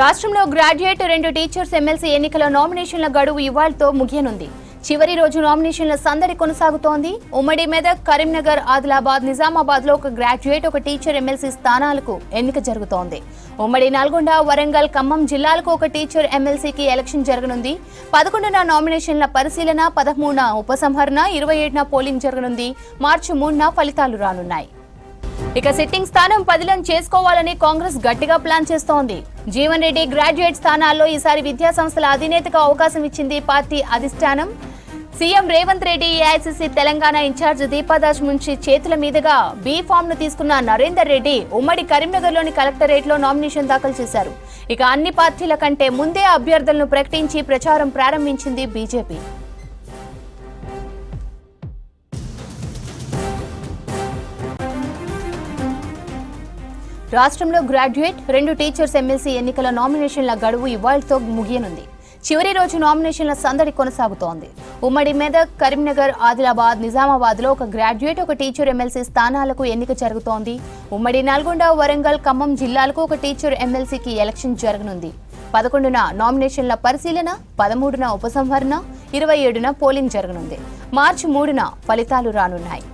రాష్ట్రంలో graduate 2 teachers MLC ఎన్నికల నామినేషన్ల గడువు ఇవాళతో ముగియనుంది. చివరి రోజు నామినేషన్ల సందడి కొనసాగుతోంది. ఉమ్మడి మెదక్, కరీంనగర్, ఆదిలాబాద్, నిజామాబాద్ లో ఒక గ్రాడ్యుయేట్, ఒక టీచర్ ఎమ్మెల్సీ స్థానాలకు ఎన్నిక జరుగుతోంది. ఉమ్మడి నల్గొండ, వరంగల్, ఖమ్మం జిల్లాలకు ఒక టీచర్ ఎమ్మెల్సీకి ఎలక్షన్ జరగనుంది. 11న నామినేషన్ల పరిశీలన, 13న ఉపసంహరణ, 27న పోలింగ్ జరగనుంది. మార్చి 3న ఫలితాలు రానున్నాయి. ఇక సిట్టింగ్ స్థానం బదిలీ చేసుకోవాలని కాంగ్రెస్ గట్టిగా ప్లాన్ చేస్తోంది. జీవన్ రెడ్డి గ్రాడ్యుయేట్ స్థానాల్లో ఈసారి విద్యా సంస్థల అధినేతకు అవకాశం ఇచ్చింది పార్టీ అధిష్టానం. CM Revanth Reddy, AICC Telangana incharge Deepadas Munshi చేతుల మీదుగా బీ ఫామ్ ను తీసుకున్న నరేందర్ రెడ్డి ఉమ్మడి కరీంనగర్లోని కలెక్టరేట్ లో నామినేషన్ దాఖలు చేశారు. ఇక అన్ని పార్టీల కంటే ముందే అభ్యర్థులను ప్రకటించి ప్రచారం ప్రారంభించింది బీజేపీ. రాష్ట్రంలో గ్రాడ్యుయేట్, 2 టీచర్స్ ఎమ్మెల్సీ ఎన్నికల నామినేషన్ల గడువు ఇవాళతో ముగియనుంది. చివరి రోజు నామినేషన్ల సందడి కొనసాగుతోంది. ఉమ్మడి మెదక్, కరీంనగర్, ఆదిలాబాద్, నిజామాబాద్ లో ఒక గ్రాడ్యుయేట్, ఒక టీచర్ ఎమ్మెల్సీ స్థానాలకు ఎన్నిక జరుగుతోంది. ఉమ్మడి నల్గొండ, వరంగల్, ఖమ్మం జిల్లాలకు ఒక టీచర్ ఎమ్మెల్సీకి ఎలక్షన్ జరగనుంది. 11న నామినేషన్ల పరిశీలన, 13న ఉపసంహరణ, 27న పోలింగ్ జరగనుంది. మార్చి 3న ఫలితాలు రానున్నాయి.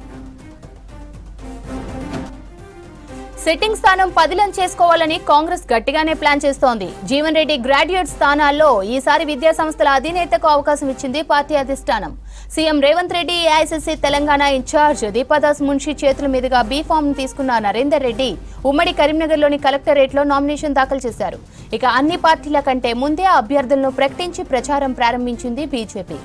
సిట్టింగ్ స్థానం బదిలీ చేసుకోవాలని కాంగ్రెస్ గట్టిగానే ప్లాన్ చేస్తోంది. జీవన్ రెడ్డి గ్రాడ్యుయేట్ స్థానాల్లో ఈసారి విద్యా సంస్థల అధినేతకు అవకాశం ఇచ్చింది పార్టీ అధిష్టానం. CM Revanth Reddy, AICC Telangana incharge Deepadas Munshi చేతుల మీదుగా బీ ఫామ్ తీసుకున్న నరేందర్ రెడ్డి ఉమ్మడి కరీంనగర్లోని కలెక్టరేట్ లో నామినేషన్ దాఖలు చేశారు. ఇక అన్ని పార్టీల కంటే ముందే అభ్యర్థులను ప్రకటించి ప్రచారం ప్రారంభించింది బీజేపీ.